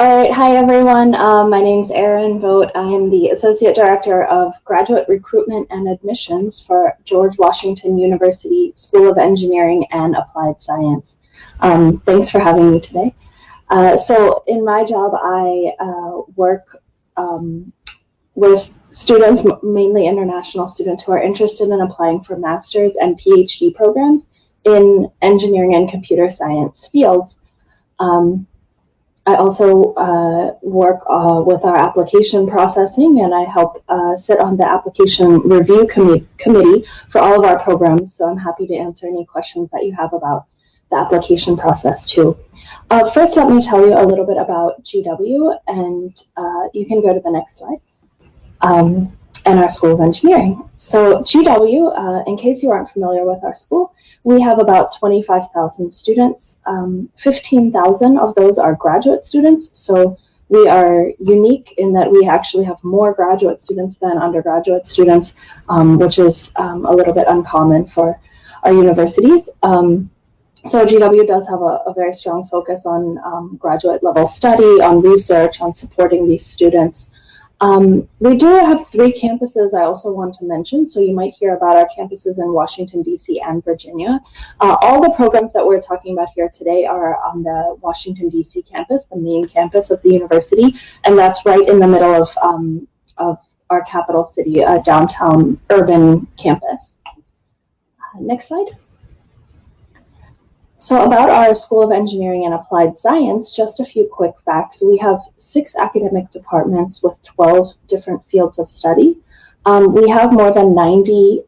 All right, hi everyone. My name is Erin Vogt. I am the Associate Director of Graduate Recruitment and Admissions for George Washington University School of Engineering and Applied Science. Thanks for having me today. So in my job, I work with students, mainly international students, who are interested in applying for master's and PhD programs in engineering and computer science fields. I also work with our application processing, and I help sit on the application review committee for all of our programs, so I'm happy to answer any questions that you have about the application process too. First, let me tell you a little bit about GW, and you can go to the next slide, and our School of Engineering. So GW, in case you aren't familiar with our school, we have about 25,000 students. 15,000 of those are graduate students, so we are unique in that we actually have more graduate students than undergraduate students, which is a little bit uncommon for our universities. So GW does have a very strong focus on graduate level study, on research, on supporting these students. We do have 3 campuses I also want to mention, so you might hear about our campuses in Washington, D.C. and Virginia. All the programs that we're talking about here today are on the Washington, D.C. campus, the main campus of the university, and that's right in the middle of our capital city, downtown urban campus. Next slide. So about our School of Engineering and Applied Science, just a few quick facts. We have 6 academic departments with 12 different fields of study. We have more than 90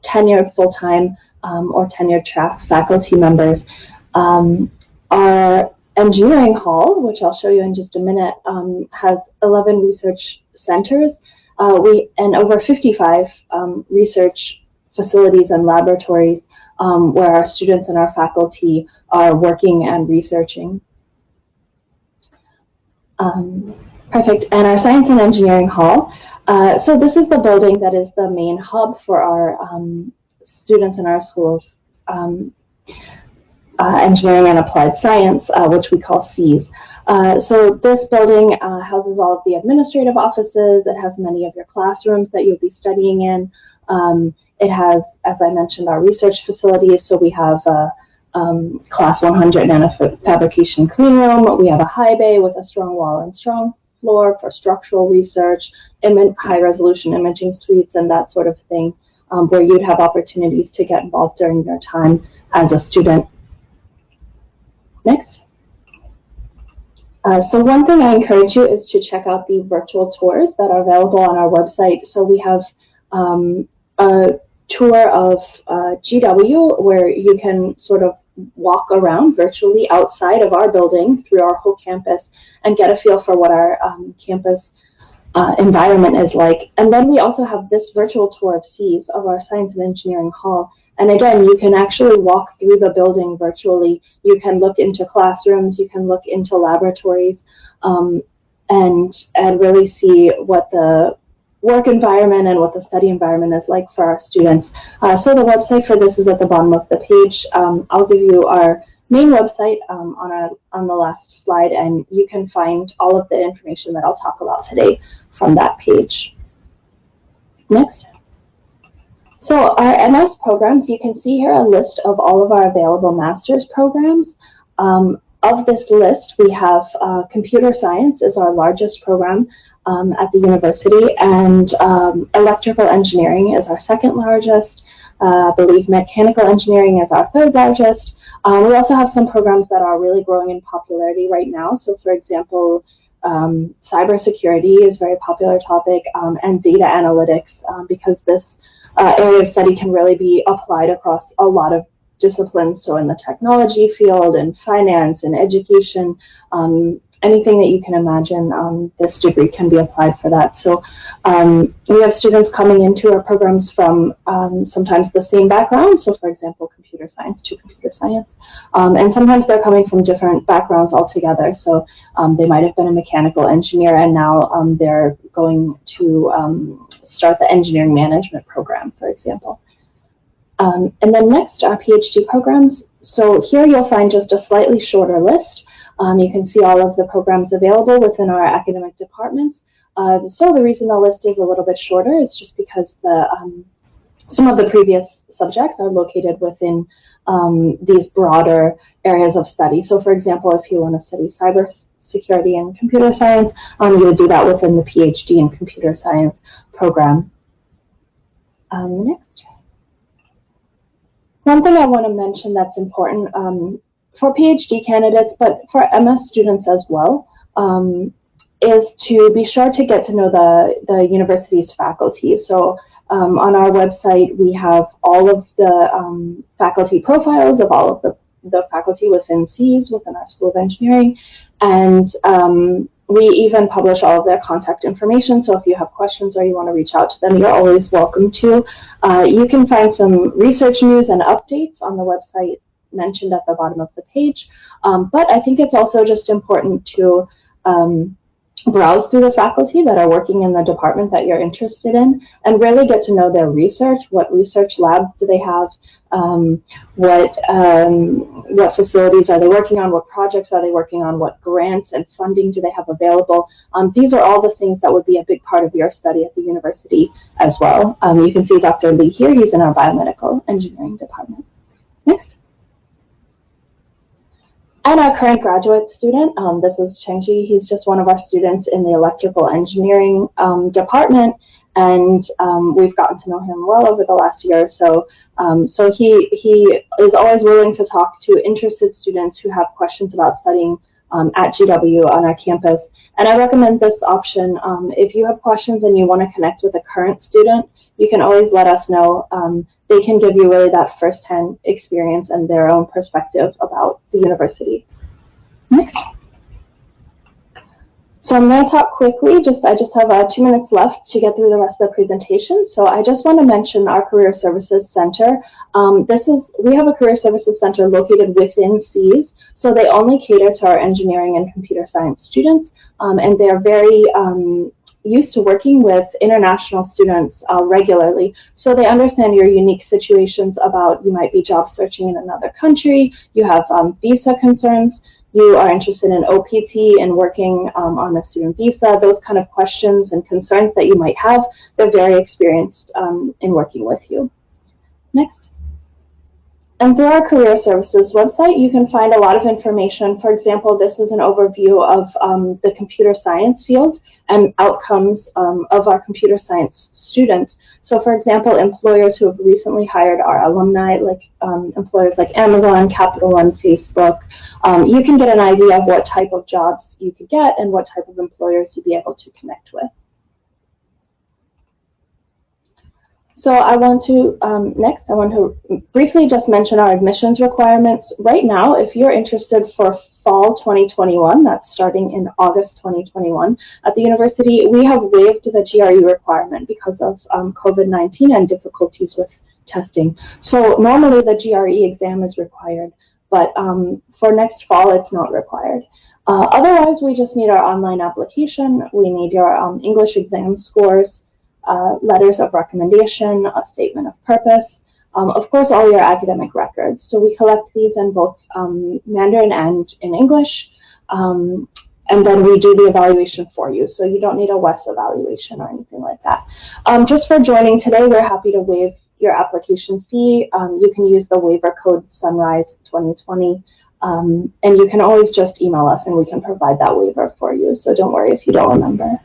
tenured full-time or tenured faculty members. Our engineering hall, which I'll show you in just a minute, has 11 research centers and over 55 research facilities and laboratories where our students and our faculty are working and researching. Perfect. And our Science and Engineering Hall. So this is the building that is the main hub for our students in our School of Engineering and Applied Science, which we call SEAS. So this building houses all of the administrative offices. It has many of your classrooms that you'll be studying in. It has, as I mentioned, our research facilities. So we have a Class 100 nanofabrication clean room. We have a high bay with a strong wall and strong floor for structural research, high-resolution imaging suites, and that sort of thing, where you'd have opportunities to get involved during your time as a student. Next. So one thing I encourage you is to check out the virtual tours that are available on our website. So we have a tour of GW where you can sort of walk around virtually outside of our building through our whole campus and get a feel for what our campus environment is like. And then we also have this virtual tour of SEAS, of our Science and Engineering Hall. And again, you can actually walk through the building virtually. You can look into classrooms, you can look into laboratories, and really see what the work environment and what the study environment is like for our students. So the website for this is at the bottom of the page. I'll give you our main website on the last slide, and you can find all of the information that I'll talk about today from that page. Next. So our MS programs, you can see here a list of all of our available master's programs. Of this list, we have computer science is our largest program at the university, and electrical engineering is our second largest. I believe mechanical engineering is our third largest. We also have some programs that are really growing in popularity right now. So for example, cybersecurity is a very popular topic, and data analytics, because this area of study can really be applied across a lot of disciplines. So in the technology field, in finance, in education, anything that you can imagine, this degree can be applied for that. So we have students coming into our programs from sometimes the same background. So for example, computer science to computer science. And sometimes they're coming from different backgrounds altogether. So they might have been a mechanical engineer and now they're going to start the engineering management program, for example. And then next, our PhD programs. So here you'll find just a slightly shorter list. You can see all of the programs available within our academic departments. So the reason the list is a little bit shorter is just because some of the previous subjects are located within these broader areas of study. So for example, if you want to study cybersecurity and computer science, you would do that within the PhD in computer science program. Next. One thing I want to mention that's important for PhD candidates, but for MS students as well, is to be sure to get to know the university's faculty. So on our website, we have all of the faculty profiles of all of the faculty within SEAS, within our School of Engineering, and we even publish all of their contact information. So if you have questions or you want to reach out to them, you're always welcome to. You can find some research news and updates on the website mentioned at the bottom of the page. But I think it's also just important to browse through the faculty that are working in the department that you're interested in and really get to know their research. What research labs do they have? What facilities are they working on? What projects are they working on? What grants and funding do they have available? These are all the things that would be a big part of your study at the university as well. You can see Dr. Lee here. He's in our biomedical engineering department. Next. And our current graduate student, this is Chengji. He's just one of our students in the electrical engineering department, and we've gotten to know him well over the last year or so. So he is always willing to talk to interested students who have questions about studying at GW on our campus. And I recommend this option. If you have questions and you want to connect with a current student, you can always let us know. They can give you really that firsthand experience and their own perspective about the university. Next. So I'm going to talk quickly. I just have 2 minutes left to get through the rest of the presentation. So I just want to mention our Career Services Center. We have a Career Services Center located within SEAS. So they only cater to our engineering and computer science students, and they're very used to working with international students regularly. So they understand your unique situations about you might be job searching in another country, you have visa concerns, you are interested in OPT and working on a student visa, those kind of questions and concerns that you might have. They're very experienced in working with you. Next. And through our Career Services website, you can find a lot of information. For example, this is an overview of the computer science field and outcomes of our computer science students. So for example, employers who have recently hired our alumni, like employers like Amazon, Capital One, Facebook, you can get an idea of what type of jobs you could get and what type of employers you'd be able to connect with. So I want to, next, I want to briefly just mention our admissions requirements. Right now, if you're interested for fall 2021, that's starting in August 2021, at the university, we have waived the GRE requirement because of COVID-19 and difficulties with testing. So normally the GRE exam is required, but for next fall, it's not required. Otherwise, we just need our online application. We need your English exam scores, letters of recommendation, a statement of purpose, of course, all your academic records. So we collect these in both Mandarin and in English, and then we do the evaluation for you. So you don't need a WES evaluation or anything like that. Just for joining today, we're happy to waive your application fee. You can use the waiver code Sunrise 2020, and you can always just email us and we can provide that waiver for you. So don't worry if you don't remember.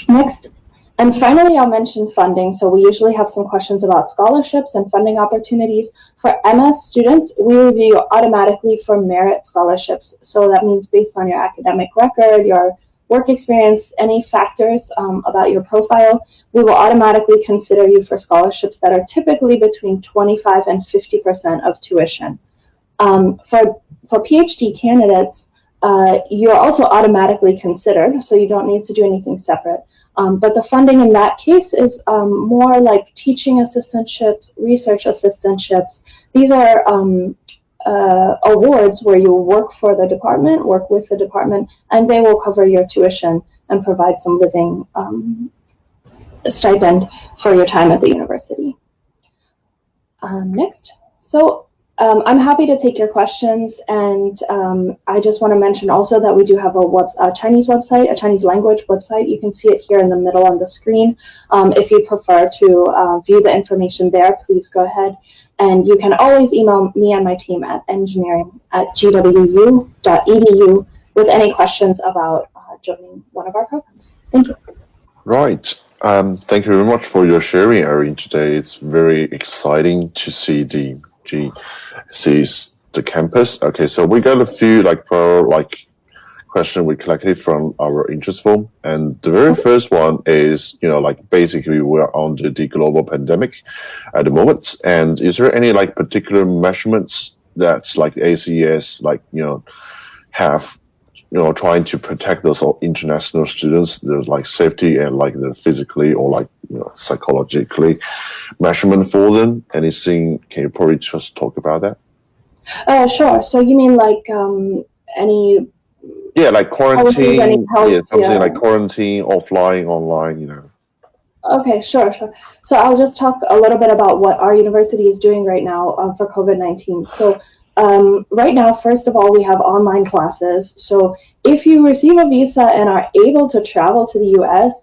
Next. And finally, I'll mention funding. So we usually have some questions about scholarships and funding opportunities. For MS students, we review automatically for merit scholarships. So that means based on your academic record, your work experience, any factors about your profile, we will automatically consider you for scholarships that are typically between 25 and 50% of tuition. For PhD candidates, you're also automatically considered, so you don't need to do anything separate. But the funding in that case is more like teaching assistantships, research assistantships. These are awards where you work for the department, work with the department, and they will cover your tuition and provide some living stipend for your time at the university. Next. So I'm happy to take your questions, and I just want to mention also that we do have a Chinese website, a Chinese language website. You can see it here in the middle on the screen. If you prefer to view the information there, please go ahead. And you can always email me and my team at engineering@gwu.edu with any questions about joining one of our programs. Thank you. Right. Thank you very much for your sharing, Erin, today. It's very exciting to see the campus. Okay, so we got a few question we collected from our interest form, and the very first one is, basically we're under the global pandemic at the moment, and is there any particular measurements that's ACES have trying to protect those international students, there's safety and the physically or psychologically measurement for them? Anything? Can you probably just talk about that? Sure. So you mean any? Yeah, quarantine. Something like quarantine, offline, online. Okay, sure. So I'll just talk a little bit about what our university is doing right now for COVID-19. So right now, first of all, we have online classes. So if you receive a visa and are able to travel to the US,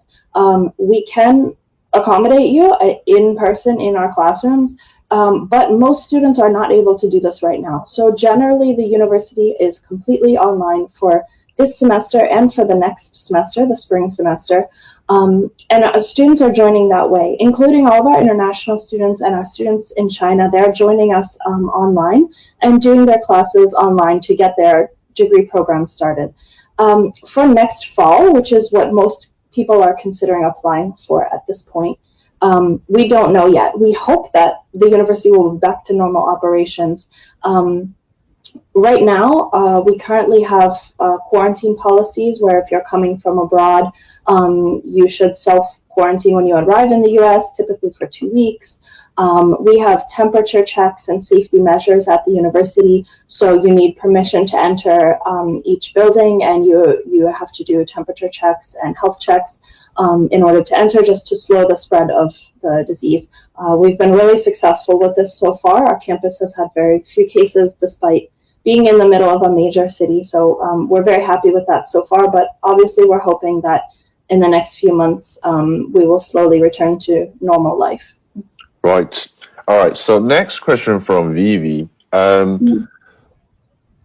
we can accommodate you in person in our classrooms. But most students are not able to do this right now. So generally, the university is completely online for this semester and for the next semester, the spring semester. And students are joining that way, including all of our international students and our students in China. They're joining us online and doing their classes online to get their degree program started. For next fall, which is what most people are considering applying for at this point, we don't know yet. We hope that the university will be back to normal operations. Right now, we currently have quarantine policies where if you're coming from abroad, you should self-quarantine when you arrive in the US, typically for 2 weeks. We have temperature checks and safety measures at the university, so you need permission to enter each building, and you have to do temperature checks and health checks in order to enter, just to slow the spread of the disease. We've been really successful with this so far. Our campus has had very few cases despite being in the middle of a major city, so we're very happy with that so far, but obviously we're hoping that in the next few months we will slowly return to normal life. Right. All right, so next question from Vivi.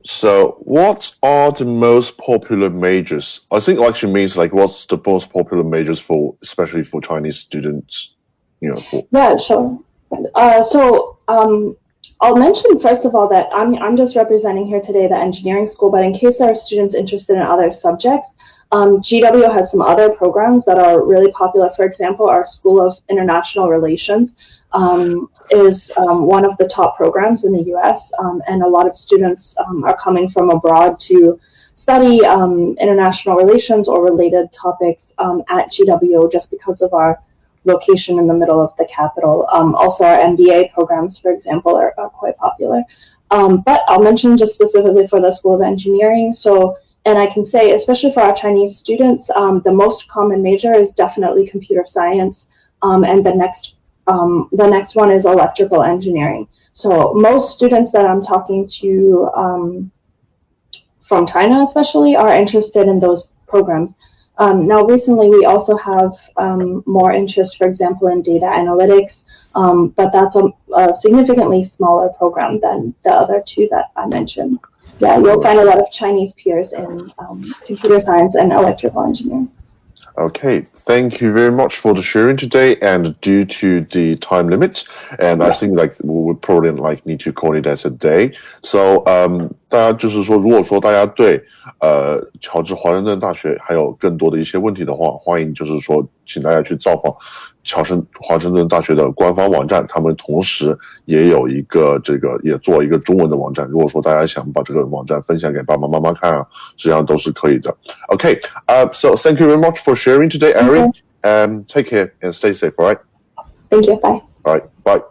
So what are the most popular majors? I think actually means what's the most popular majors for, especially for Chinese students? Yeah, sure. I'll mention first of all that I'm just representing here today the engineering school, but in case there are students interested in other subjects, GW has some other programs that are really popular. For example, our School of International Relations is one of the top programs in the US, and a lot of students are coming from abroad to study international relations or related topics at GW just because of our location in the middle of the capital. Also, our MBA programs, for example, are quite popular. But I'll mention just specifically for the School of Engineering. And I can say, especially for our Chinese students, the most common major is definitely computer science, and the next one is electrical engineering. So most students that I'm talking to from China especially are interested in those programs. Now, recently, we also have more interest, for example, in data analytics, but that's a significantly smaller program than the other two that I mentioned. Yeah, you'll find a lot of Chinese peers in computer science and electrical engineering. Okay, thank you very much for the sharing today. And due to the time limit, and I think we would probably need to call it as a day. So 大家就是说，如果说大家对乔治华盛顿大学还有更多的一些问题的话，欢迎就是说，请大家去造访华盛顿大学的官方网站，他们同时也有一个也做一个中文的网站。如果说大家想把这个网站分享给爸爸妈妈看啊，实际上都是可以的。Okay, so thank you very much for sharing today, Erin. Take care and stay safe. All right. Thank you. Bye. All right. Bye.